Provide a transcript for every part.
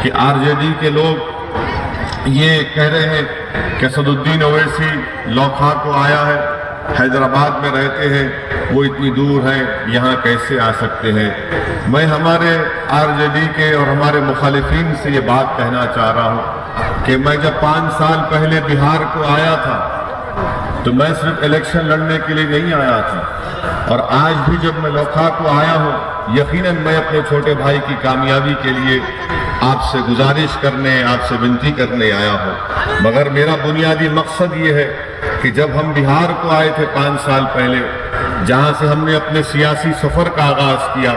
कि आरजेडी के लोग ये कह रहे हैं कि असदुद्दीन ओवैसी लौखा को आया है, हैदराबाद में रहते हैं, वो इतनी दूर है, यहाँ कैसे आ सकते हैं। मैं हमारे आरजेडी के और हमारे मुखालिफिन से ये बात कहना चाह रहा हूँ कि मैं जब 5 साल पहले बिहार को आया था तो मैं सिर्फ इलेक्शन लड़ने के लिए नहीं आया था, और आज भी जब मैं लौखा को आया हूँ, यकीनन मैं अपने छोटे भाई की कामयाबी के लिए आपसे गुजारिश करने, आपसे विनती करने आया हूँ। मगर मेरा बुनियादी मकसद ये है कि जब हम बिहार को आए थे 5 साल पहले, जहाँ से हमने अपने सियासी सफर का आगाज किया,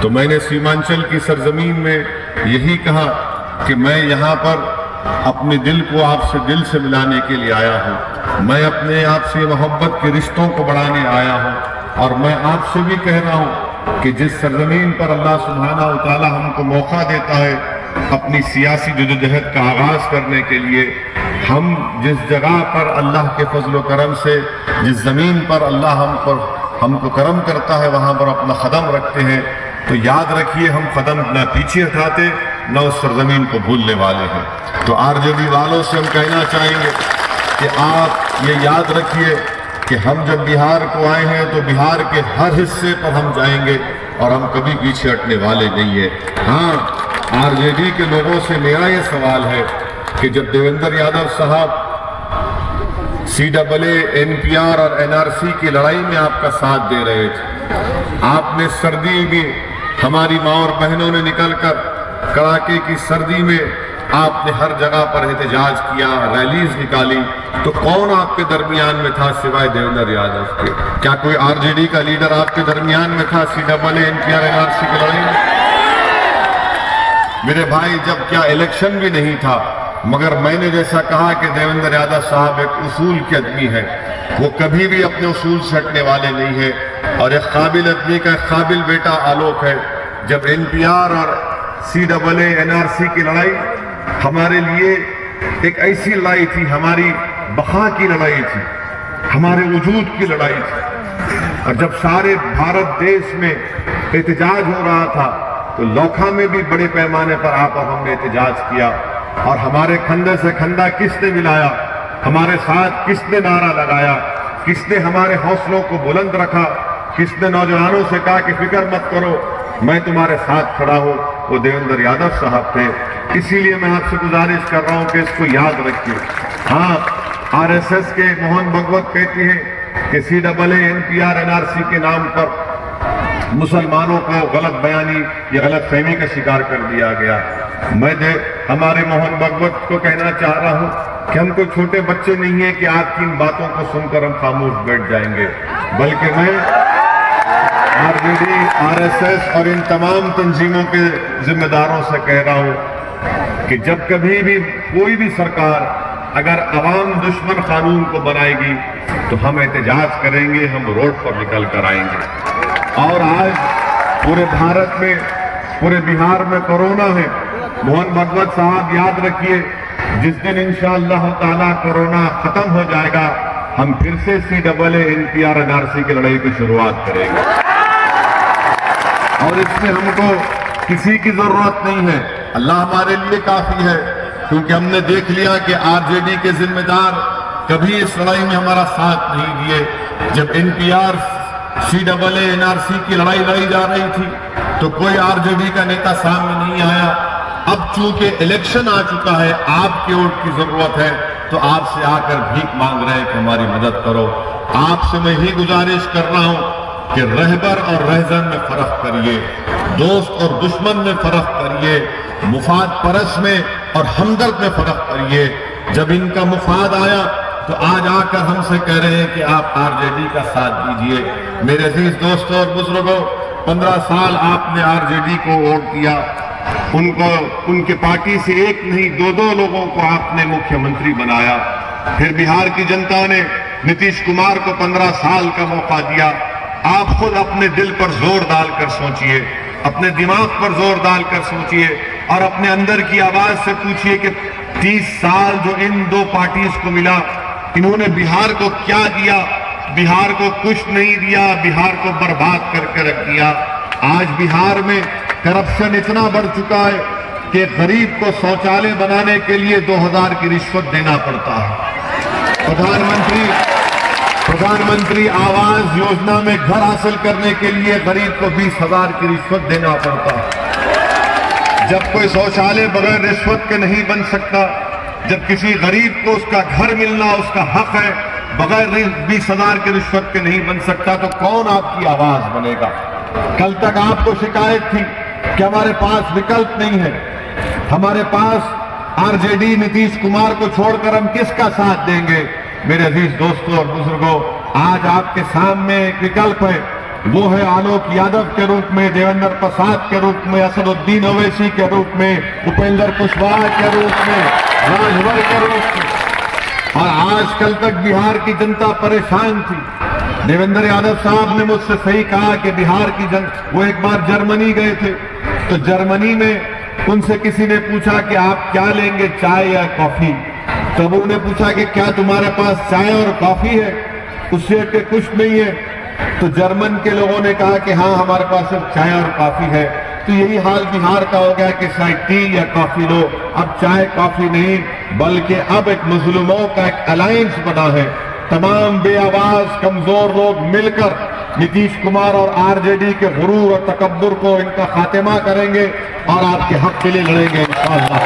तो मैंने सीमांचल की सरजमीन में यही कहा कि मैं यहाँ पर अपने दिल को आपसे दिल से मिलाने के लिए आया हूँ। मैं अपने आपसे मोहब्बत के रिश्तों को बढ़ाने आया हूँ, और मैं आपसे भी कह रहा हूँ कि जिस सरजमीन पर अल्लाह सुब्हाना व तआला हमको मौका देता है अपनी सियासी जदोजहद का आगाज करने के लिए, हम जिस जगह पर अल्लाह के फजल व करम से, जिस जमीन पर अल्लाह हमको करम करता है, वहाँ पर अपना कदम रखते हैं, तो याद रखिए हम कदम न पीछे हटाते, न उस सरजमीन को भूलने वाले हैं। तो आरजेडी वालों से हम कहना चाहेंगे कि आप ये याद रखिए कि हम जब बिहार को आए हैं तो बिहार के हर हिस्से पर हम जाएंगे और हम कभी पीछे हटने वाले नहीं है। हाँ, आरजेडी के लोगों से मेरा ये सवाल है कि जब देवेंद्र यादव साहब CAA, NPR और NRC की लड़ाई में आपका साथ दे रहे थे, आपने सर्दी में, हमारी माँ और बहनों ने निकलकर कड़ाके की सर्दी में आपने हर जगह पर एहतजाज किया, रैलीज निकाली, तो कौन आपके दरमियान में था सिवाय देवेंद्र यादव के? क्या कोई आरजेडी का लीडर आपके दरमियान में था CAA, NPR, NRC की लड़ाई में? मेरे भाई, जब क्या इलेक्शन भी नहीं था, मगर मैंने जैसा कहा कि देवेंद्र यादव साहब एक उसूल के आदमी है, वो कभी भी अपने उसूल से हटने वाले नहीं है, और एक काबिल आदमी का काबिल बेटा आलोक है। जब NPR और CAA, NRC की लड़ाई हमारे लिए एक ऐसी लड़ाई थी, हमारी बका की लड़ाई थी, हमारे वजूद की लड़ाई थी, और जब सारे भारत देश में एहतजाज हो रहा था तो लौखा में भी बड़े पैमाने पर आकर हमने एहतजाज किया, और हमारे खंडे से खंडा किसने मिलाया, हमारे साथ किसने नारा लगाया, किसने हमारे हौसलों को बुलंद रखा, किसने नौजवानों से कहा कि फिक्र मत करो, मैं तुम्हारे साथ खड़ा हूं, वो देवेंद्र यादव साहब थे। इसीलिए मैं आपसे गुजारिश कर रहा हूं कि इसको याद रखिए। हाँ, RSS के मोहन भागवत कहती हैं कि CAA, NPR, NRC के नाम पर मुसलमानों को गलत बयानी या गलत फहमी का शिकार कर दिया गया। मैं हमारे मोहन भागवत को कहना चाह रहा हूं कि हम कोई छोटे बच्चे नहीं है कि आपकी इन बातों को सुनकर हम खामोश बैठ जाएंगे, बल्कि मैं आरजेडी, RSS और इन तमाम तंजीमों के जिम्मेदारों से कह रहा हूं कि जब कभी भी कोई भी सरकार अगर अवाम दुश्मन कानून को बनाएगी तो हम एहतजाज करेंगे, हम रोड पर निकल कर आएंगे। और आज पूरे भारत में, पूरे बिहार में कोरोना है। मोहन भागवत साहब याद रखिए, जिस दिन इंशाअल्लाह ताला कोरोना खत्म हो जाएगा, हम फिर से CAA, NPR, NRC की लड़ाई की शुरुआत करेंगे, और इसमें हमको किसी की जरूरत नहीं है, अल्लाह हमारे लिए काफी है, क्योंकि हमने देख लिया कि आरजेडी के जिम्मेदार कभी इस लड़ाई में हमारा साथ नहीं दिए। जब NPR, CAA, NRC की लड़ाई लड़ी जा रही थी तो कोई आरजेडी का नेता सामने नहीं आया। अब चूंकि इलेक्शन आ चुका है, आपके वोट की जरूरत है, तो आपसे आकर भीख मांग रहे हैं कि हमारी मदद करो। आपसे मैं ही गुजारिश कर रहा हूं कि रहबर और रहजन में फर्क करिए, दोस्त और दुश्मन में फर्क करिए, मुफाद परस में और हमदर्द में फर्क करिए। जब इनका मुफाद आया तो आज आकर हमसे कह रहे हैं कि आप आरजेडी का साथ दीजिए। मेरे अजीज दोस्तों और बुजुर्गों, 15 साल आपने आरजेडी को वोट दिया, उनको, उनके पार्टी से एक नहीं 2-2 लोगों को आपने मुख्यमंत्री बनाया। फिर बिहार की जनता ने नीतीश कुमार को 15 साल का मौका दिया। आप खुद अपने दिल पर जोर डालकर सोचिए, अपने दिमाग पर जोर डालकर सोचिए, और अपने अंदर की आवाज से पूछिए कि 30 साल जो इन 2 पार्टीज को मिला, इन्होंने बिहार को क्या दिया? बिहार को कुछ नहीं दिया, बिहार को बर्बाद करके रख दिया। आज बिहार में करप्शन इतना बढ़ चुका है, कि गरीब को शौचालय बनाने के लिए 2000 की रिश्वत देना पड़ता है। प्रधानमंत्री आवास योजना में घर हासिल करने के लिए गरीब को 20,000 की रिश्वत देना पड़ता है। जब कोई शौचालय बगैर रिश्वत के नहीं बन सकता, जब किसी गरीब को उसका घर मिलना उसका हक है, बगैर 20,000 की रिश्वत के नहीं बन सकता, तो कौन आपकी आवाज बनेगा? कल तक आपको शिकायत थी कि हमारे पास विकल्प नहीं है, हमारे पास आरजेडी नीतीश कुमार को छोड़कर हम किसका साथ देंगे? मेरे अजीज दोस्तों और बुजुर्गों, आज आपके सामने एक विकल्प है, वो है आलोक यादव के रूप में, देवेंद्र प्रसाद के रूप में, असदुद्दीन ओवैसी के रूप में, उपेंद्र कुशवाहा के रूप में, राजभर के रूप में। और आज कल तक बिहार की जनता परेशान थी। देवेंद्र यादव साहब ने मुझसे सही कहा कि बिहार की वो एक बार जर्मनी गए थे, तो जर्मनी में उनसे किसी ने पूछा कि आप क्या लेंगे, चाय या कॉफी? तब उन्होंने पूछा कि क्या तुम्हारे पास चाय और कॉफी है? उससे के कुछ नहीं है। तो जर्मन के लोगों ने कहा कि हाँ, हमारे पास सिर्फ चाय और कॉफी है। तो यही हाल बिहार का हो गया कि शायद टी या कॉफी लो, अब चाय कॉफी नहीं, बल्कि अब एक मुस्लिमों का एक अलायंस बना है। तमाम बेआवाज कमजोर लोग मिलकर नीतीश कुमार और आरजेडी के गुरूर और तकब्बुर को इनका खात्मा करेंगे और आपके हक के लिए लड़ेंगे इंशाअल्लाह।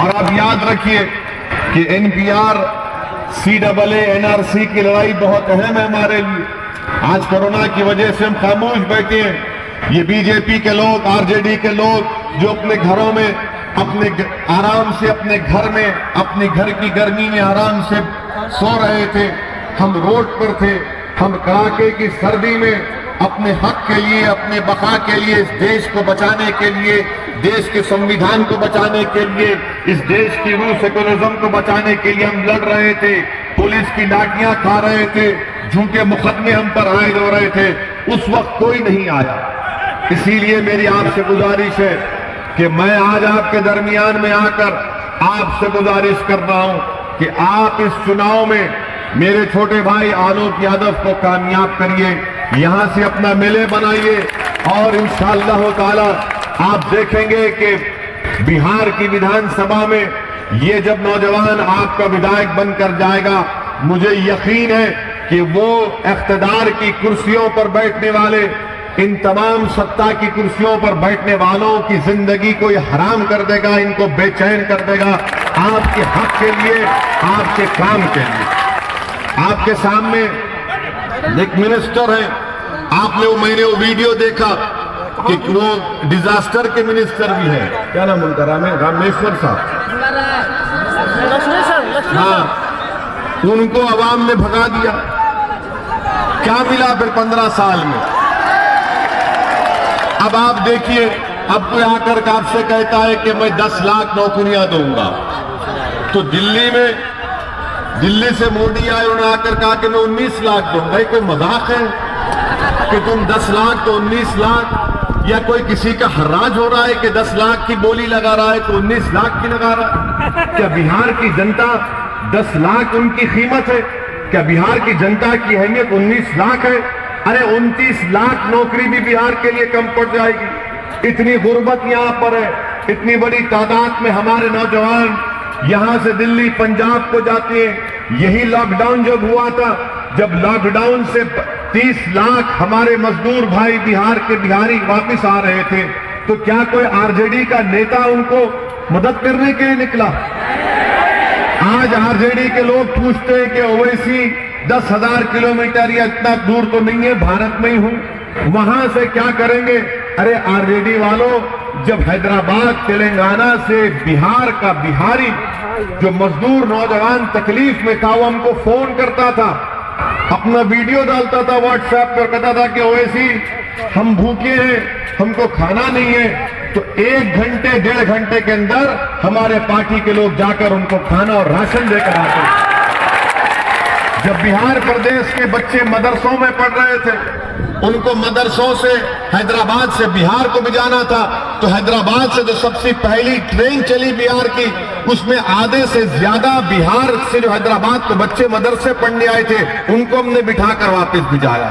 और आप याद रखिए कि एनपीआर, CAA, NRC की लड़ाई बहुत अहम है हमारे लिए। आज कोरोना की वजह से हम खामोश बैठे हैं। ये बीजेपी के लोग, आरजेडी के लोग जो अपने घरों में आराम से अपने घर में, अपने घर की गर्मी में आराम से सो रहे थे, हम रोड पर थे, हम कड़ाके की सर्दी में अपने हक के लिए, अपने बका के लिए, इस देश को बचाने के लिए, देश के संविधान को बचाने के लिए, इस देश की रूल सेकुलरिज्म को बचाने के लिए हम लड़ रहे थे। पुलिस की लाठियां खा रहे थे, झूठे मुकदमे हम पर आयद हो रहे थे। उस वक्त कोई नहीं आया। इसीलिए मेरी आपसे गुजारिश है कि मैं आज आपके दरमियान में आकर आपसे गुजारिश कर रहा हूं कि आप इस चुनाव में मेरे छोटे भाई आलोक यादव को कामयाब करिए, यहां से अपना मेले बनाइए और इंशाअल्लाह ताला आप देखेंगे कि बिहार की विधानसभा में ये जब नौजवान आपका विधायक बनकर जाएगा, मुझे यकीन है कि वो इख्तिदार की कुर्सियों पर बैठने वाले, इन तमाम सत्ता की कुर्सियों पर बैठने वालों की जिंदगी को ये हराम कर देगा, इनको बेचैन कर देगा आपके हक के लिए, आपके काम के लिए। आपके सामने एक मिनिस्टर है, आपने मैंने वो वीडियो देखा कि वो डिजास्टर के मिनिस्टर भी है, क्या नाम उनका, रामेश्वर साहब, हाँ, उनको अवाम ने भगा दिया। क्या मिला फिर 15 साल में? अब आप देखिए, अब कोई आकर के आपसे कहता है कि मैं 10 लाख नौकरियां दूंगा, तो दिल्ली से मोदी आए, उन्होंने आकर कहा कि मैं 19 लाख दूंगा। कोई मजाक है कि तुम 10 लाख तो 19 लाख, या कोई किसी का हर्राज हो रहा है कि 10 लाख की बोली लगा रहा है तो 19 लाख की लगा रहा है? क्या बिहार की जनता 10 लाख उनकी कीमत है? क्या बिहार की जनता की अहमियत 19 लाख है? अरे 29 लाख नौकरी भी बिहार के लिए कम पड़ जाएगी। इतनी गुर्बत यहाँ पर है, इतनी बड़ी तादाद में हमारे नौजवान यहाँ से दिल्ली, पंजाब को जाते हैं। यही लॉकडाउन जब हुआ था, जब लॉकडाउन से 30 लाख हमारे मजदूर भाई बिहार के बिहारी वापस आ रहे थे, तो क्या कोई आरजेडी का नेता उनको मदद करने के लिए निकला? आज आरजेडी के लोग पूछते हैं कि ओवैसी 10,000 किलोमीटर या इतना दूर तो नहीं है, भारत में ही हूं, वहां से क्या करेंगे? अरे आरजेडी वालों, जब हैदराबाद, तेलंगाना से बिहार का बिहारी जो मजदूर नौजवान तकलीफ में था, वो हमको फोन करता था, अपना वीडियो डालता था व्हाट्सएप पर, कहता था कि ओवैसी हम भूखे हैं, हमको खाना नहीं है, तो 1 घंटे 1.5 घंटे के अंदर हमारे पार्टी के लोग जाकर उनको खाना और राशन देकर आते हैं। जब बिहार प्रदेश के बच्चे मदरसों में पढ़ रहे थे, उनको मदरसों से हैदराबाद से बिहार को भी जाना था, तो हैदराबाद से जो सबसे पहली ट्रेन चली बिहार की, उसमें आधे से ज्यादा बिहार से जो हैदराबाद के बच्चे मदरसे पढ़ने आए थे, उनको हमने बिठाकर वापस भिजाया।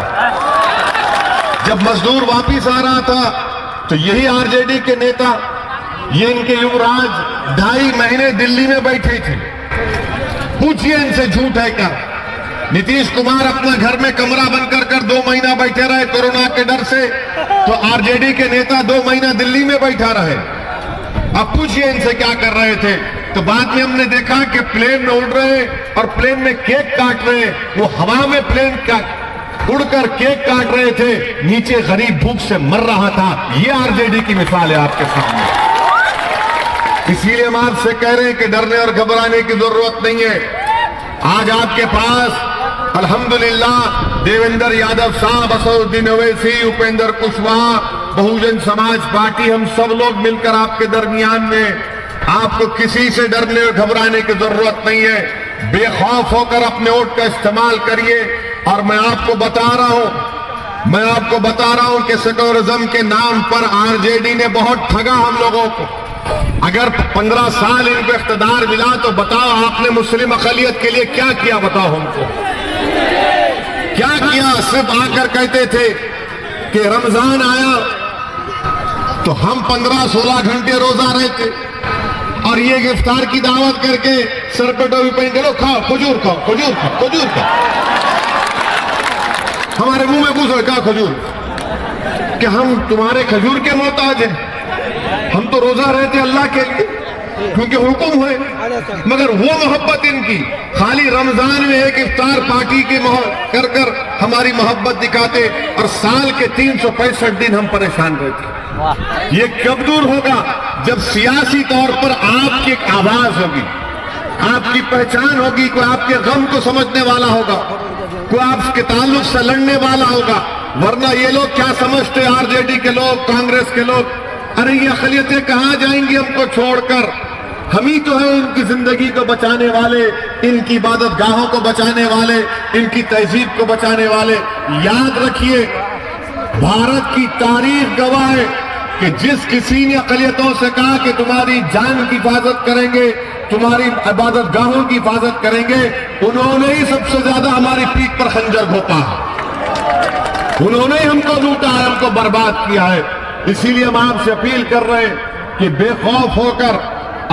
जब मजदूर वापस आ रहा था, तो यही आरजेडी के नेता, ये इनके युवराज 2.5 महीने दिल्ली में बैठे थे। पूछिए इनसे झूठ है क्या? नीतीश कुमार अपना घर में कमरा बंद कर 2 महीना बैठे रहे कोरोना के डर से, तो आरजेडी के नेता 2 महीना दिल्ली में बैठा रहे। अब पूछिए इनसे क्या कर रहे थे? तो बाद में हमने देखा कि प्लेन में उड़ रहे और प्लेन में केक काट रहे, वो हवा में प्लेन का उड़कर केक काट रहे थे, नीचे गरीब भूख से मर रहा था। ये आरजेडी की मिसाल है आपके सामने। इसीलिए हम आपसे कह रहे हैं कि डरने और घबराने की जरूरत नहीं है। आज आपके पास अल्हम्दुलिल्लाह देवेंद्र यादव साहब, असदुद्दीन ओवैसी, उपेंद्र कुशवाहा, बहुजन समाज पार्टी, हम सब लोग मिलकर आपके दरमियान में। आपको किसी से डरने और घबराने की जरूरत नहीं है। बेखौफ होकर अपने वोट का इस्तेमाल करिए। और मैं आपको बता रहा हूं कि सेक्युलरिज्म के नाम पर आरजेडी ने बहुत ठगा हम लोगों को। अगर 15 साल इनको इख्तिदार मिला तो बताओ आपने मुस्लिम अक़लियत के लिए क्या किया? बताओ हमको क्या किया? सिर्फ आकर कहते थे कि रमजान आया तो हम 15-16 घंटे रोजा रहते, और ये इफ्तार की दावत करके सर पे टोपी पहन के लो, खाओ खजूर, खाओ खजूर, खाओ खजूर, खाओ। हमारे मुंह में पूछो क्या खजूर? कि हम तुम्हारे खजूर के मोहताज हैं? हम तो रोजा रहते अल्लाह के लिए, क्योंकि हुक्म है। मगर वो मोहब्बत इनकी खाली रमजान में एक इफ्तार पार्टी की कर हमारी मोहब्बत दिखाते, और साल के 365 दिन हम परेशान रहते। ये कब दूर होगा? जब सियासी तौर पर आपकी एक आवाज होगी, आपकी पहचान होगी, कोई आपके गम को समझने वाला होगा, कोई आपके ताल्लुक से लड़ने वाला होगा। वरना ये लोग क्या समझते, आरजेडी के लोग, कांग्रेस के लोग, अरे ये अक़लियतें कहां जाएंगी हमको छोड़कर? हम ही तो हैं इनकी जिंदगी को बचाने वाले, इनकी इबादत गाहों को बचाने वाले, इनकी तहजीब को बचाने वाले। याद रखिए, भारत की तारीख गवाह है कि जिस किसी ने अक़लियतों से कहा कि तुम्हारी जान की हिफाजत करेंगे, तुम्हारी इबादत गाहों की हिफाजत करेंगे, उन्होंने ही सबसे ज्यादा हमारी पीठ पर खंजर घोंपा है। उन्होंने ही हमको लूटा है, हमको बर्बाद किया है। इसीलिए हम आपसे अपील कर रहे हैं कि बेखौफ होकर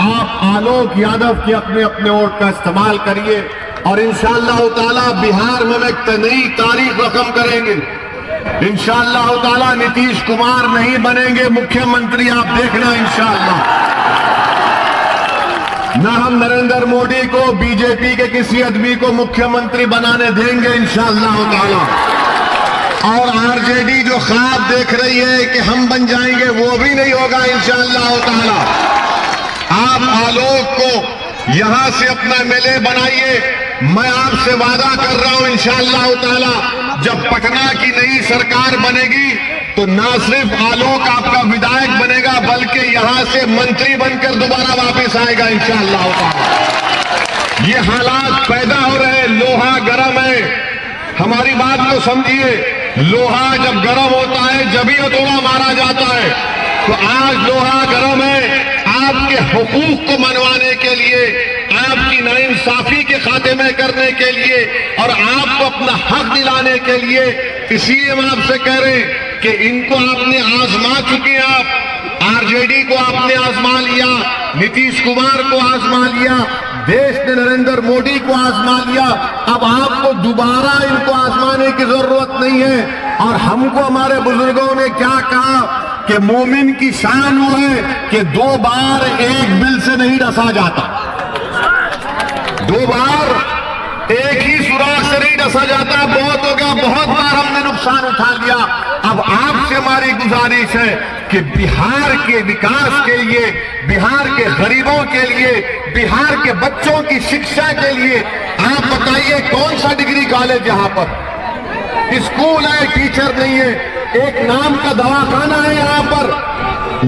आप आलोक यादव की अपने वोट का इस्तेमाल करिए, और इंशाअल्लाह ताला बिहार में हम एक नई तारीख रकम करेंगे। इंशाअल्लाह ताला नीतीश कुमार नहीं बनेंगे मुख्यमंत्री, आप देखना इंशाअल्लाह। न हम नरेंद्र मोदी को, बीजेपी के किसी आदमी को मुख्यमंत्री बनाने देंगे इंशाअल्लाह ताला। और आरजेडी जो ख्वाब देख रही है कि हम बन जाएंगे, वो भी नहीं होगा इंशाअल्लाह ताला। आप आलोक को यहां से अपना एमएलए बनाइए। मैं आपसे वादा कर रहा हूं इंशाअल्लाह ताला, जब पटना की नई सरकार बनेगी तो ना सिर्फ आलोक आपका विधायक बनेगा, बल्कि यहां से मंत्री बनकर दोबारा वापस आएगा इंशाअल्लाह ताला। ये हालात पैदा हो रहे हैं, लोहा गर्म है। हमारी बात को समझिए, लोहा जब गर्म होता है जब ही हथौड़ा मारा जाता है। तो आज लोहा गर्म है। आपके हुकूक को मनवाने के लिए, आपकी नाइंसाफी के खात्मे करने के लिए, और आपको अपना हक दिलाने के लिए, इसलिए हम आपसे कह रहे हैं कि इनको आपने आजमा चुके हैं। आप आरजेडी को आपने आजमा लिया, नीतीश कुमार को आजमा लिया, देश ने नरेंद्र मोदी को आजमा लिया। अब आपको दोबारा इनको आजमाने की जरूरत नहीं है। और हमको हमारे बुजुर्गों ने क्या कहा कि मोमिन की शान वो है कि 2 बार एक बिल से नहीं डसा जाता, 2 बार एक ही सुराख से नहीं डसा जाता। बहुत हो गया, बहुत बार हमने नुकसान उठा लिया। अब आपसे हमारी गुजारिश है कि बिहार के विकास के लिए, बिहार के गरीबों के लिए, बिहार के बच्चों की शिक्षा के लिए आप बताइए कौन सा डिग्री कॉलेज यहां पर? स्कूल है, टीचर नहीं है। एक नाम का दवाखाना है यहाँ पर,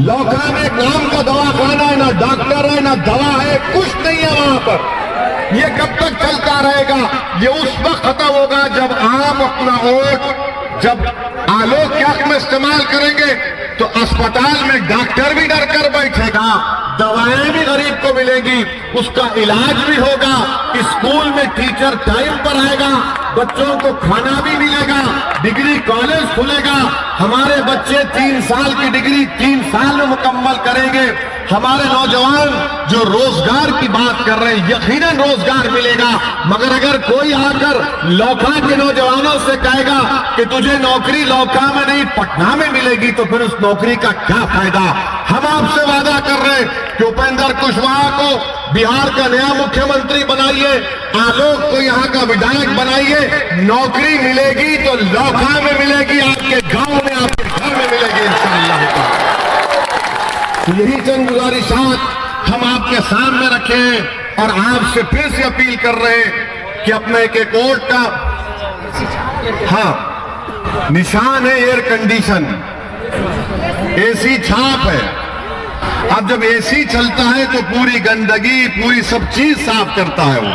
लौका में एक नाम का दवाखाना है, ना डॉक्टर है ना दवा है, कुछ नहीं है वहां पर। ये कब तक चलता रहेगा? ये उस वक्त खत्म होगा जब आप अपना वोट, जब आलोक के हक में इस्तेमाल करेंगे तो अस्पताल में डॉक्टर भी डर कर बैठेगा, दवाएं भी गरीब को मिलेगी। मिलेगी, उसका इलाज भी होगा, स्कूल में टीचर टाइम पर आएगा, बच्चों को खाना भी मिलेगा, डिग्री कॉलेज खुलेगा, हमारे बच्चे 3 साल की डिग्री 3 साल में मुकम्मल करेंगे। हमारे नौजवान जो रोजगार की बात कर रहे हैं, यकीनन रोजगार मिलेगा, मगर अगर कोई आकर लौका के नौजवानों से कहेगा कि तुझे नौकरी लौका में नहीं पटना में मिलेगी, तो फिर उस नौकरी का क्या फायदा। हम आपसे वादा कर रहे हैं कि उपेंद्र कुशवाहा को बिहार का नया मुख्यमंत्री बनाइए, आलोक को यहाँ का विधायक बनाइए, नौकरी मिलेगी तो लौका में मिलेगी, आपके गांव में, आपके घर में मिलेगी इंशाअल्लाह। तो यही चंद गुजारिशात हम आपके सामने रखे हैं और आपसे फिर से अपील कर रहे हैं कि अपने एक वोट का निशान है एयर कंडीशन, एसी छाप है। अब जब एसी चलता है तो पूरी गंदगी, पूरी सब चीज साफ करता है वो।